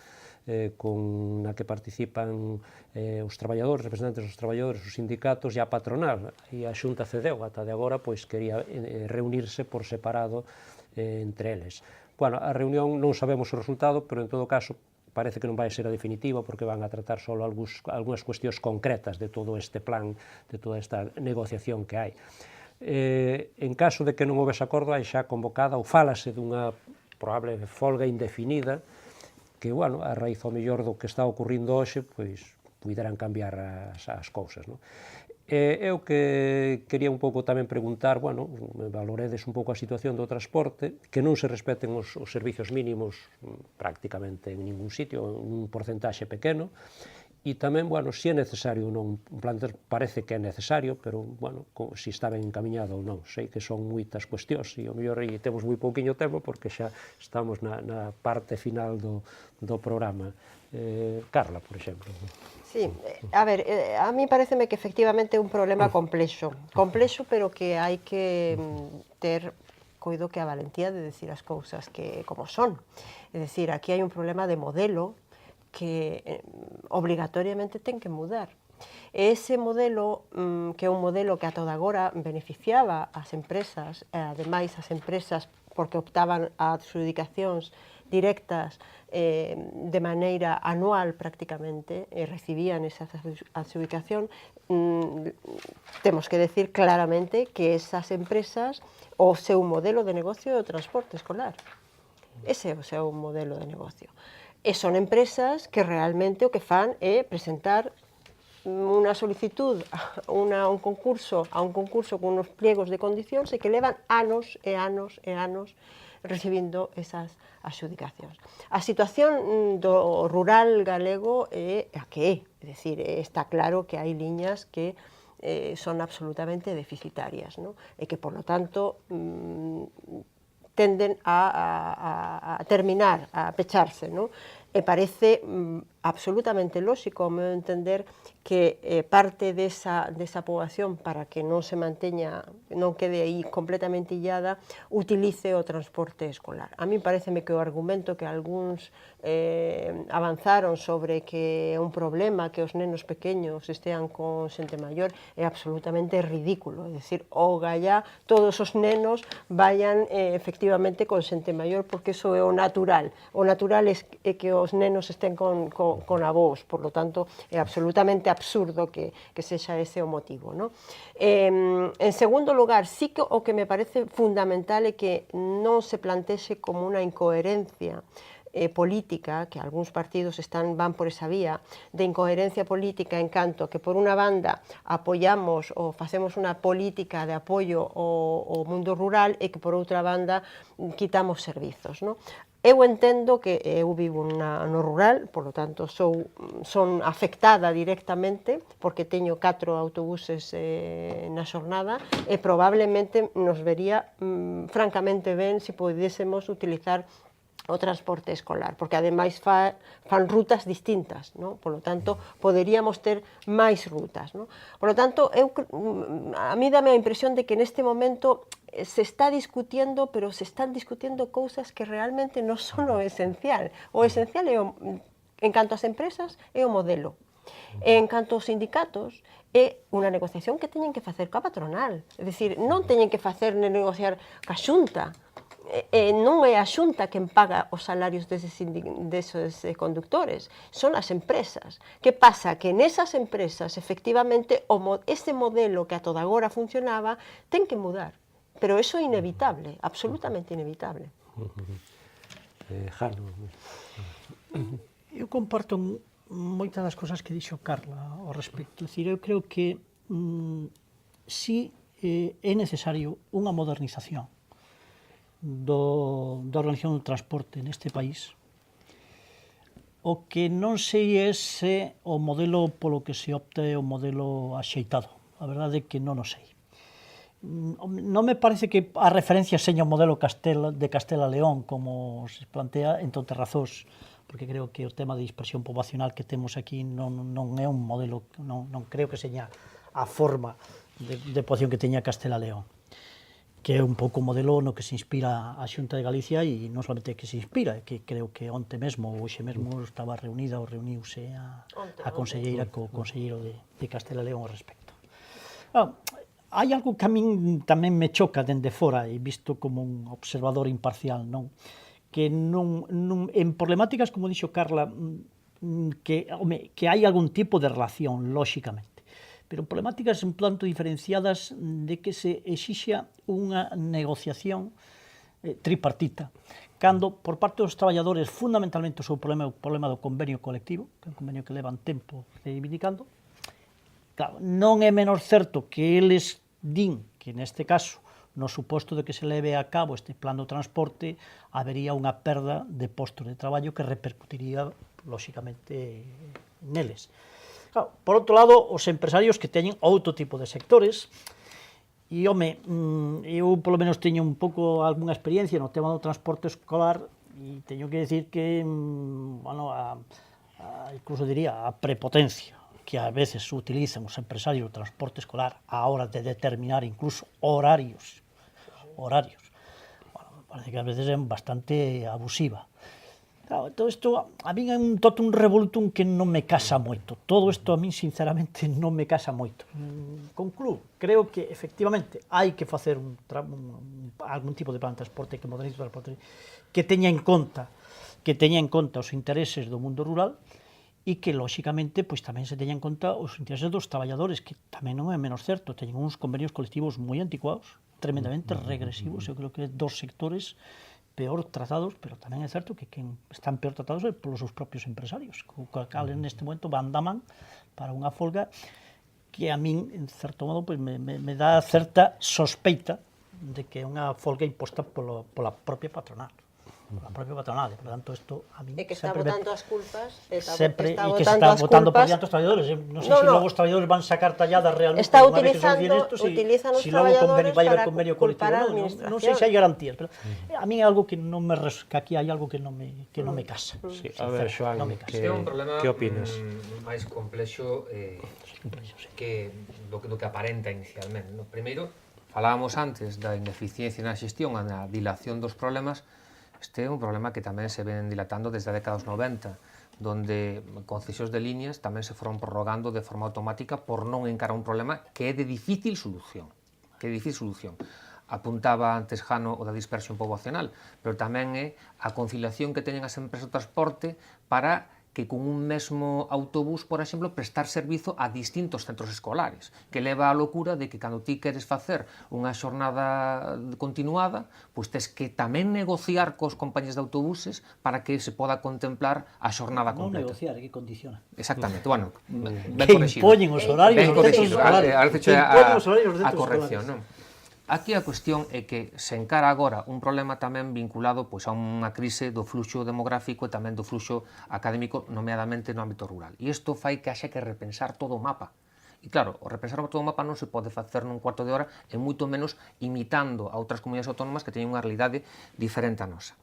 na que participan os traballadores, representantes dos traballadores, os sindicatos e a patronal. E a Xunta cedeu, ata de agora, pois quería reunirse por separado entre eles. Bueno, a reunión non sabemos o resultado, pero en todo caso parece que non vai ser a definitiva, porque van a tratar só algunhas cuestións concretas de todo este plan, de toda esta negociación que hai. En caso de que non houvese acordo, hai xa convocada ou fálase dunha probable folga indefinida, que, bueno, a raíz ao mellor do que está ocurrindo hoxe, pois, puderan cambiar as cousas, non? Eu que quería un pouco tamén preguntar, bueno, valoredes un pouco a situación do transporte, que non se respeten os servicios mínimos prácticamente en ningún sitio, un porcentaxe pequeno, e tamén, bueno, se é necesario ou non, un plan parece que é necesario, pero, bueno, se está ben encaminhado ou non. Sei que son moitas cuestións e, ao mellor, temos moi pouquiño tempo porque xa estamos na parte final do programa. Carla, por exemplo. Sí, a ver, a mí pareceme que efectivamente é un problema complexo, pero que hai que ter coido que a valentía de decir as cousas que como son. É dicir, aquí hai un problema de modelo que obrigatoriamente ten que mudar. Ese modelo, que é un modelo que a toda agora beneficiaba as empresas, ademais as empresas porque optaban a adxudicacións directas de maneira anual prácticamente, e recibían esa adxudicación, temos que decir claramente que esas empresas, o seu modelo de negocio é o transporte escolar. Ese é o seu modelo de negocio. E son empresas que realmente o que fan é presentar unha solicitud a un concurso con uns pliegos de condicións e que levan anos e anos e anos recibindo esas adxudicacións. A situación do rural galego é a que é, é dicir, está claro que hai liñas que son absolutamente deficitarias, non? E que, por lo tanto, tenden a terminar, a pecharse, non? E parece absolutamente lóxico, ao meu entender, que parte desa poboación, para que non se manteña, non quede aí completamente illada, utilice o transporte escolar. A mí pareceme que o argumento que algúns avanzaron sobre que é un problema que os nenos pequeños estean con xente maior é absolutamente ridículo. É dicir, o gallá, todos os nenos vayan efectivamente con xente maior, porque iso é o natural. O natural é que os nenos estén con avós, por lo tanto, é absolutamente absurdo que sexa ese o motivo, non? En segundo lugar, sí que o que me parece fundamental é que non se plantexe como unha incoherencia política, que algúns partidos van por esa vía de incoherencia política, en canto que por unha banda apoiamos ou facemos unha política de apoio ao mundo rural e que por outra banda quitamos servizos, non? Eu entendo que eu vivo no rural, por lo tanto son afectada directamente porque teño 4 autobuses na xornada e probablemente nos vería francamente ben se podésemos utilizar o transporte escolar, porque ademais fan rutas distintas, non? Por lo tanto, poderíamos ter máis rutas, non? Por lo tanto, a mí dame a impresión de que neste momento se está discutiendo, pero se están discutiendo cousas que realmente non son o esencial. O esencial, en canto ás empresas, é o modelo. En canto aos sindicatos, é unha negociación que teñen que facer coa patronal. É dicir, non teñen que facer negociar coa Xunta. Non é a Xunta quen paga os salarios deses conductores, son as empresas. Que pasa? Que nesas empresas, efectivamente, ese modelo que a toda agora funcionaba ten que mudar. Pero iso é inevitable, absolutamente inevitable. Jano. Eu comparto moitas das cousas que dixo Carla ao respecto. É dicir, eu creo que si é necesario unha modernización da organización do transporte neste país. O que non sei é se o modelo polo que se opta é o modelo axeitado. A verdade é que non o sei. Non me parece que a referencia seña o modelo de Castela-León, como se plantea, entre outras razóns, porque creo que o tema de dispersión poboacional que temos aquí non é un modelo, non creo que seña a forma de poboación que teña Castela-León, que é un pouco o modelo no que se inspira a Xunta de Galicia, e non solamente que se inspira, que creo que onte mesmo, ou hoxe mesmo, estaba reunida ou reuniuse a conselleira co conselleiro de Castela-León ao respecto. Hai algo que a min tamén me choca dende fora, e visto como un observador imparcial, non? Que en problemáticas, como dixo Carla, que hai algún tipo de relación, lóxicamente, pero problemáticas un tanto diferenciadas de que se exixa unha negociación tripartita, cando por parte dos traballadores, fundamentalmente o seu problema é o problema do convenio colectivo, que é un convenio que levan tempo reivindicando. Claro, non é menos certo que eles din que neste caso, no suposto de que se leve a cabo este plan do transporte, habería unha perda de postos de traballo que repercutiría, lóxicamente, neles. Claro, por outro lado, os empresarios que teñen outro tipo de sectores, e, eu polo menos teño un pouco algunha experiencia no tema do transporte escolar, e teño que decir que, incluso diría, a prepotencia que a veces utilizan os empresarios do transporte escolar a hora de determinar incluso horarios. Bueno, me parece que a veces é bastante abusiva. Claro, todo isto a min é un revolutum que non me casa moito. Todo isto a min sinceramente non me casa moito. Concluo, creo que efectivamente hai que facer algún tipo de plan de transporte que modernice o transporte, que teña en conta os intereses do mundo rural, e que, lóxicamente, pois tamén se teña en conta os intereses dos traballadores, que tamén non é menos certo, teñen uns convenios colectivos moi anticuados, tremendamente regresivos. Eu creo que é dos sectores peor tratados, pero tamén é certo que quen están peor tratados é polos seus propios empresarios, co cal neste momento van da man para unha folga que a min, en certo modo, pois me dá certa sospeita de que é unha folga imposta pola propia patronal. A propia patronal, por tanto, isto a mí e que está botando as culpas, e que se está botando por diante os traballadores. Non sei se logo os traballadores van sacar talladas realmente está utilizan os traballadores para culpar a administración. Non sei se hai garantías, pero a mí é algo que non me que aquí hai algo que non me casa. Sí, a ver, Xoán, Este é un problema que opinas? máis complexo que do que aparenta inicialmente. Primeiro, falábamos antes da ineficiencia na xestión, na dilación dos problemas. Este é un problema que tamén se ven dilatando desde a década dos 90, donde concesións de líneas tamén se foron prorrogando de forma automática por non encarar un problema que é de difícil solución. Apuntaba antes Jano o da dispersión poboacional, pero tamén é a conciliación que teñen as empresas de transporte para que con un mesmo autobús, por exemplo, prestar servizo a distintos centros escolares, que leva á locura de que cando ti queres facer unha xornada continuada, pois tes que tamén negociar cos compañías de autobuses para que se poda contemplar a xornada completa. Non negociar, é que condiciona. Exactamente, bueno, ben que correxido. impoñen os horarios ben dos centros escolares. A corrección, non? Aquí a cuestión é que se encara agora un problema tamén vinculado pois a unha crise do fluxo demográfico e tamén do fluxo académico, nomeadamente no ámbito rural. E isto fai que haxa que repensar todo o mapa. E claro, o repensar todo o mapa non se pode facer nun cuarto de hora e moito menos imitando a outras comunidades autónomas que teñen unha realidade diferente a nosa.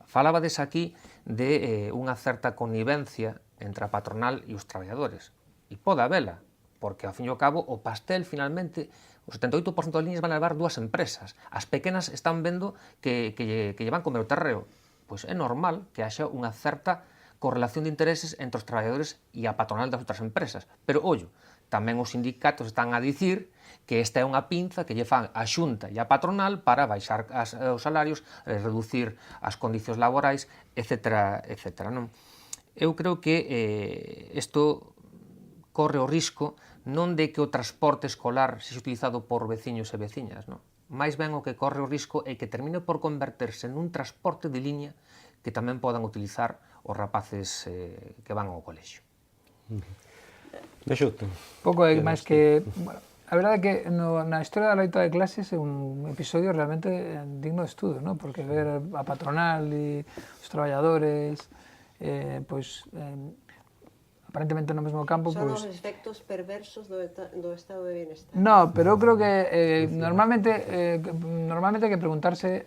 Falábades aquí de unha certa connivencia entre a patronal e os traballadores. E pode habela, porque ao fin e ao cabo o pastel finalmente o 78% das líneas van a levar dúas empresas. As pequenas están vendo que lle van comer o terreo. Pois é normal que haxa unha certa correlación de intereses entre os traballadores e a patronal das outras empresas. Pero, ollo, tamén os sindicatos están a dicir que esta é unha pinza que lle fan a Xunta e a patronal para baixar os salarios, reducir as condicións laborais, etc. Non? Eu creo que isto corre o risco non de que o transporte escolar sexa utilizado por veciños e veciñas, non? Mais ben o que corre o risco é que termine por converterse nun transporte de liña que tamén podan utilizar os rapaces que van ao colexio. Vexoto. Pouco é máis que, bueno, A verdade é que na historia da loita de clases é un episodio realmente digno de estudo, ¿no? Porque ver a patronal e os traballadores aparentemente no mesmo campo... Son os efectos perversos do estado de bienestar. No, pero eu creo que normalmente hai que preguntarse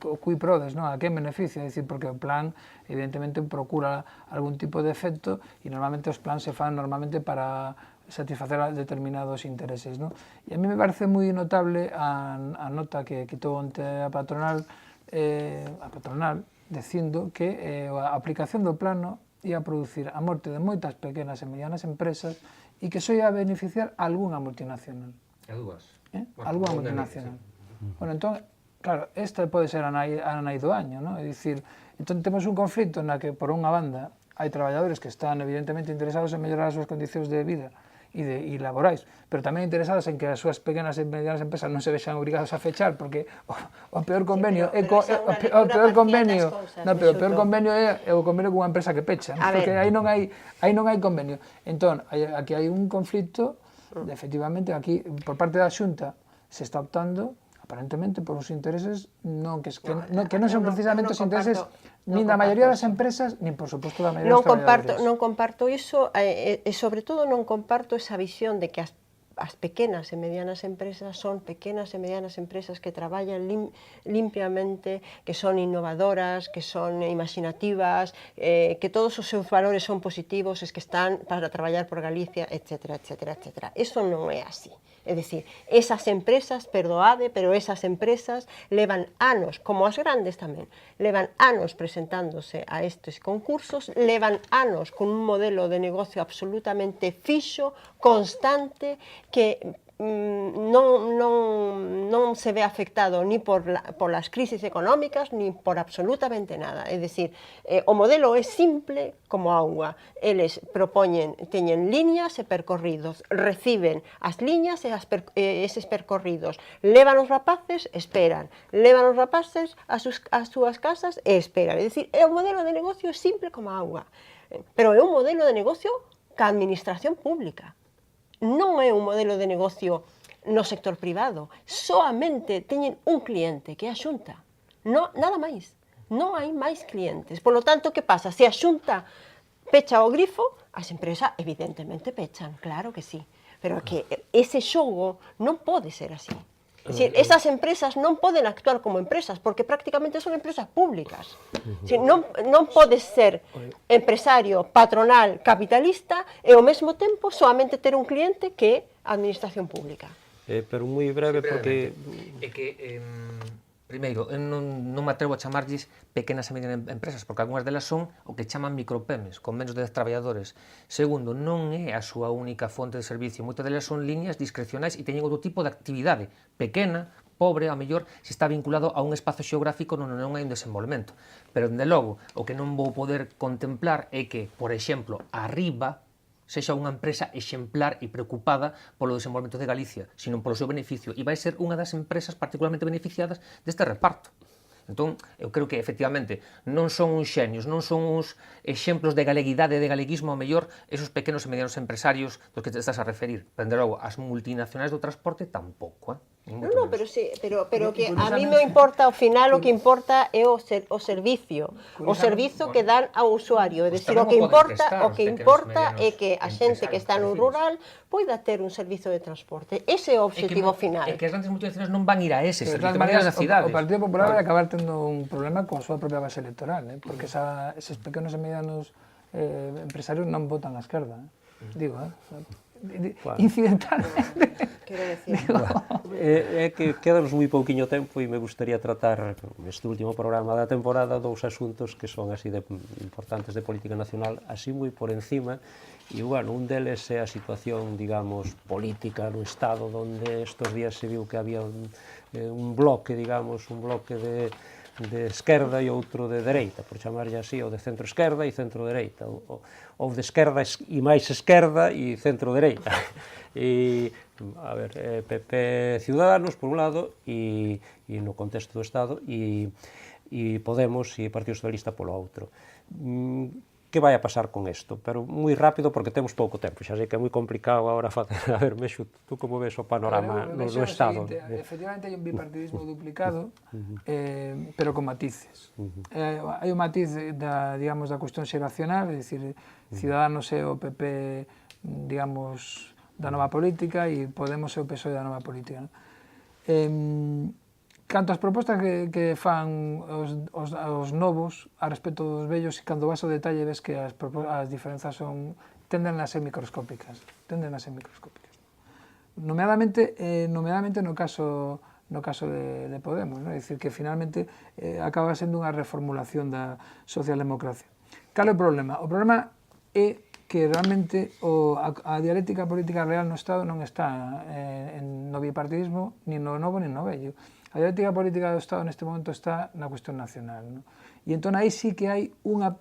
o cui prodes, ¿no? A quen beneficia, é dicir, porque o plan evidentemente procura algún tipo de efecto e normalmente os plans se fan normalmente para satisfacer a determinados intereses, ¿no? E a mí me parece moi notable a nota que quitou onte a patronal dicindo que a aplicación do plano ia producir a morte de moitas pequenas e medianas empresas e que só ia beneficiar a algunha multinacional. A dúas. Algunha multinacional. Bueno, entón, claro, esta pode ser a nai do año, ¿no? É dicir, entón temos un conflito na que, por unha banda, hai traballadores que están evidentemente interesados en mellorar as súas condicións de vida e laborais, pero tamén interesados en que as súas pequenas e medianas empresas non se vexan obrigados a fechar, porque o peor convenio é o peor convenio é o convenio cunha empresa que pecha, porque aí non hai convenio. Entón, aquí hai un conflito, efectivamente, aquí, por parte da Xunta, se está optando aparentemente por uns intereses que non son precisamente os intereses nin da maioría das empresas, nin por suposto da maioría dos traballadores. Non comparto iso, e sobre todo non comparto esa visión de que as pequenas e medianas empresas son pequenas e medianas empresas que traballan limpiamente, que son innovadoras, que son imaginativas, que todos os seus valores son positivos, es que están para traballar por Galicia, etcétera, etcétera, etcétera. Eso non é así. É dicir, esas empresas, perdoade, pero esas empresas levan anos, como as grandes tamén, levan anos presentándose a estes concursos, levan anos con un modelo de negocio absolutamente fixo, constante, que non se ve afectado ni por las crisis económicas ni por absolutamente nada. É dicir, o modelo é simple como auga. Eles teñen líneas e percorridos, reciben as líneas e eses percorridos, levan os rapaces, esperan, levan os rapaces ás súas casas e esperan. É dicir, o modelo de negocio é simple como auga, pero é un modelo de negocio ca administración pública. Non é un modelo de negocio no sector privado, soamente teñen un cliente, que é a Xunta, nada máis, non hai máis clientes. Por lo tanto, que pasa? Se a Xunta pecha o grifo, as empresas evidentemente pechan, claro que sí, pero que ese xogo non pode ser así. É dicir, esas empresas non poden actuar como empresas, porque prácticamente son empresas públicas. Non podes ser empresario, patronal, capitalista e ao mesmo tempo solamente ter un cliente que é a administración pública. Pero moi breve, porque... É que, primeiro, non me atrevo a chamarlles pequenas e medianas empresas, porque algunhas delas son o que chaman micropemes, con menos de 10 traballadores. Segundo, non é a súa única fonte de servicio, moitas delas son líneas discrecionais e teñen outro tipo de actividade, pequena, pobre, a mellor, se está vinculado a un espazo xeográfico non hai un desenvolvemento. Pero, dende logo, o que non vou poder contemplar é que, por exemplo, arriba, sexa unha empresa exemplar e preocupada polo desenvolvemento de Galicia, sino polo seu beneficio, e vai ser unha das empresas particularmente beneficiadas deste reparto. Entón, eu creo que, efectivamente, non son uns xenios, non son uns exemplos de galeguidade e de galeguismo, ao mellor, esos pequenos e medianos empresarios dos que te estás a referir. Pero, logo, as multinacionais do transporte tampouco, No, pero sí, pero que a mí me importa, ao final, o que importa é o servicio que dan ao usuario, é dicir, o que importa é que a xente que está no rural poida ter un servizo de transporte. Ese é o objetivo final. É que as grandes multinacionais non van ir a ese servizo, van ir a as cidades. O Partido Popular vai acabar tendo un problema coa súa propia base electoral, porque eses pequenos e medianos empresarios non votan a esquerda, digo, incidentalmente. Quero decir. É que quedanos moi pouquiño tempo e me gustaría tratar neste último programa da temporada dous asuntos que son así de importantes de política nacional, así moi por encima, e, bueno, un deles é a situación, digamos, política no Estado, onde estes días se viu que había un bloque, digamos, un bloque de esquerda e outro de dereita, por chamarlle así, ou de centro-esquerda e centro-dereita, ou de esquerda e máis esquerda e centro-dereita. E, a ver, PP Ciudadanos, por un lado, e no contexto do Estado, e Podemos e Partido Socialista polo outro. que vai a pasar con isto, pero moi rápido porque temos pouco tempo, xa sei que é moi complicado agora facer, a ver, Mexo, tú como ves o panorama no Estado? Efectivamente hai un bipartidismo duplicado, pero con matices. Hai un matiz da, digamos, da cuestión xeracional, é dicir, Ciudadanos e o PP, digamos, da nova política e Podemos e o PSOE da nova política. Canto as propostas que fan os novos a respecto dos vellos, e cando vas ao detalle ves que as diferenzas tenden a ser microscópicas. Nomeadamente no caso de Podemos, ¿no? É dicir, que finalmente acaba sendo unha reformulación da socialdemocracia. Cal é o problema? O problema é que realmente a dialéctica política real no Estado non está no bipartidismo, nin no novo nin no vello. A dialéctica política do Estado neste momento está na cuestión nacional, ¿no? E entón aí sí que hai unha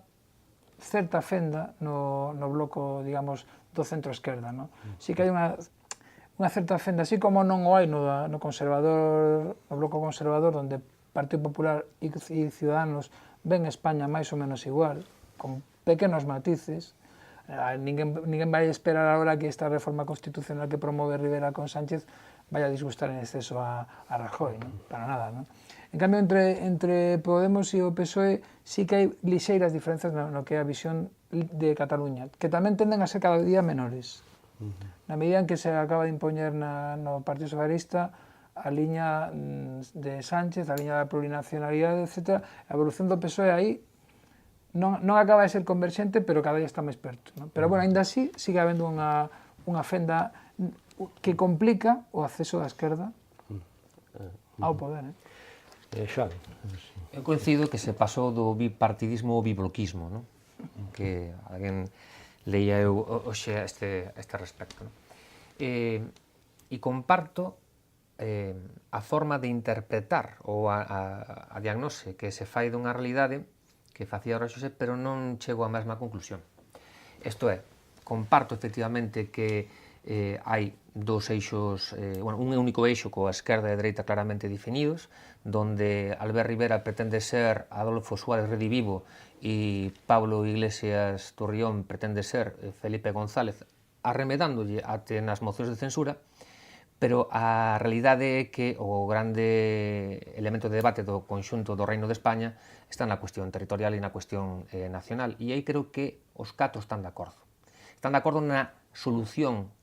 certa fenda no bloco, digamos, do centro-esquerda, ¿no? Sí que hai unha certa fenda, así como non o hai no conservador, no bloco conservador, onde Partido Popular e Ciudadanos ven España máis ou menos igual, con pequenos matices. Ninguén vai esperar agora que esta reforma constitucional que promove Rivera con Sánchez vaya a disgustar en exceso a Rajoy, ¿no? Para nada, ¿no? En cambio, entre Podemos e o PSOE sí que hai lixeiras diferenzas no que é a visión de Cataluña, que tamén tenden a ser cada día menores. Na medida en que se acaba de impoñer no Partido Socialista a liña de Sánchez, a liña da plurinacionalidade, etc., a evolución do PSOE aí non acaba de ser converxente, pero cada día está máis perto, ¿no? Pero, bueno, ainda así, sigue habendo unha fenda que complica o acceso da esquerda ao poder, Xavi. Eu coincido que se pasou do bipartidismo ao bibloquismo, ¿no? Que alguén leía eu hoxe a este respecto, ¿no? E comparto a forma de interpretar ou a diagnose que se fai dunha realidade que facía Rosa Xosé, pero non chego á mesma conclusión. Isto é, comparto efectivamente que hai dos eixos, un único eixo coa esquerda e a dereita claramente definidos, donde Albert Rivera pretende ser Adolfo Suárez Redivivo e Pablo Iglesias Turrión pretende ser Felipe González, arremedándolle até nas mocións de censura, pero a realidade é que o grande elemento de debate do conxunto do Reino de España está na cuestión territorial e na cuestión nacional, e aí creo que os catros están de acordo. Están de acordo na solución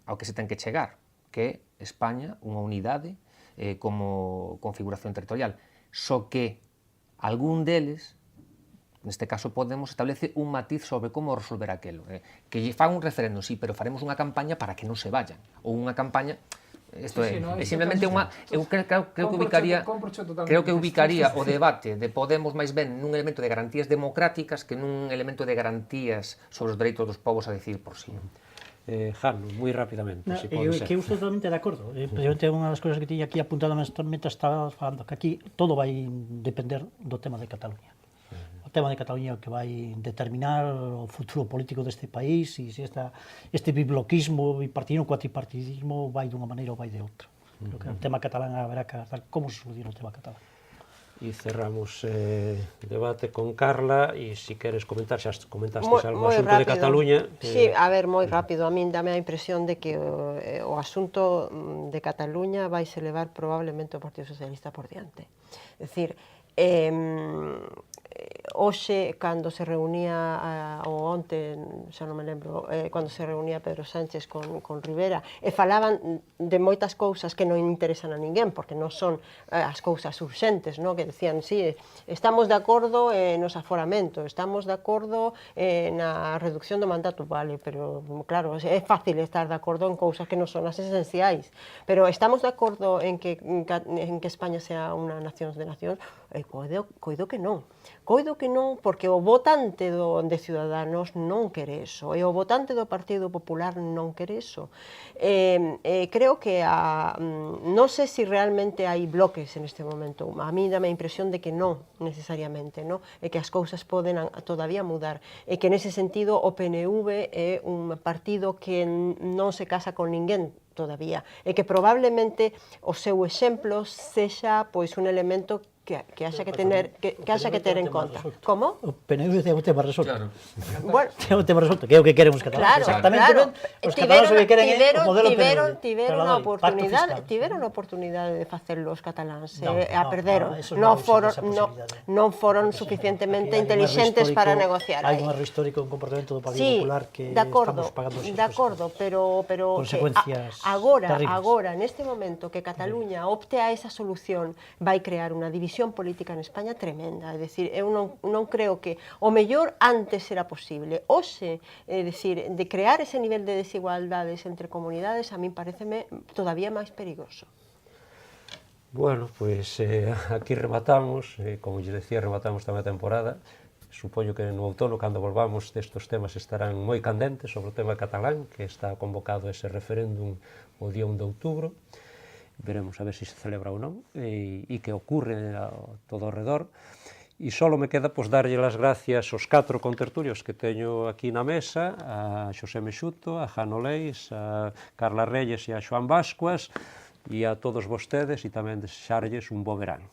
ao que se ten que chegar, que é España, unha unidade como configuración territorial. Só que algún deles, neste caso Podemos, establece un matiz sobre como resolver aquelo. Que lle fan un referendo, sí, pero faremos unha campaña para que non se vayan. Ou unha campaña... Isto é simplemente unha... Eu creo que ubicaría o debate de Podemos máis ben nun elemento de garantías democráticas que nun elemento de garantías sobre os dereitos dos povos a decidir por sí. Jano, moi rapidamente, se pode ser. Que eu estou totalmente de acordo. Precisamente unha das cousas que tiña aquí apuntada mentre estabas falando, que aquí todo vai depender do tema de Cataluña. O tema de Cataluña que vai determinar o futuro político deste país e se este bibloquismo, bipartidismo, cuatripartidismo vai dunha maneira ou vai de outra. Creo que o tema catalán haberá que ver como se soluciona o tema catalán. E cerramos o debate con Carla, e se queres comentar, xa comentastes algo asunto de Cataluña. Sí, a ver, moi rápido. A min dame a impresión de que o asunto de Cataluña vai se levar probablemente o Partido Socialista por diante. É dicir, hoxe, cando se reunía, ou onte, xa non me lembro, cando se reunía Pedro Sánchez con Rivera, e falaban de moitas cousas que non interesan a ninguén, porque non son as cousas urxentes, no? Que decían, sí, estamos de acordo nos aforamentos, estamos de acordo na reducción do mandato, vale, pero, claro, é fácil estar de acordo en cousas que non son as esenciais, pero estamos de acordo en que España sea unha nación de nacións, coido que non. Coido que non, porque o votante de Ciudadanos non quere eso, e o votante do Partido Popular non quere eso. Creo que non sei se realmente hai bloques en este momento. A mí dame a impresión de que non, necesariamente, no? E que as cousas poden todavía mudar. E que nese sentido o PNV é un partido que non se casa con ninguén todavía. E que probablemente o seu exemplo sexa pois un elemento que haxa que ter en conta. Como? O PNV ten o tema resolto. Claro. Bueno, Ten o tema resolto, que é o que queren os cataláns. claro, Exactamente, claro. os cataláns o que queren é o modelo PNV. Tiveron a oportunidade de facelo os cataláns, a perderon. eso Non non foron, existe esa posibilidade. non foron suficientemente Aquí hai un erro intelixentes para histórico- negociar. Hai aí. un erro histórico, un comportamento do Partido Sí, Popular que de acordo, estamos pagando de acordo, pero consecuencias agora, terribles. neste momento que Cataluña opte a esa solución, vai crear unha división política en España tremenda. É dicir, eu non creo que o mellor antes era posible. Hoxe, é dicir, de crear ese nivel de desigualdades entre comunidades, a min pareceme todavía máis perigoso. Bueno, pois aquí rematamos, como lles decía, rematamos tamén a temporada. Supoño que no outono, cando volvamos, destes temas estarán moi candentes sobre o tema catalán, que está convocado ese referéndum o día 1 de outubro. Veremos a ver se se celebra ou non, e que ocorre todo ao redor. E só me queda darlle as gracias aos 4 contertulios que teño aquí na mesa, a Xosé Mexuto, a Jano Leis, a Carla Reyes e a Xoán Bascuas, e a todos vostedes, e tamén desexarlles un bo verán.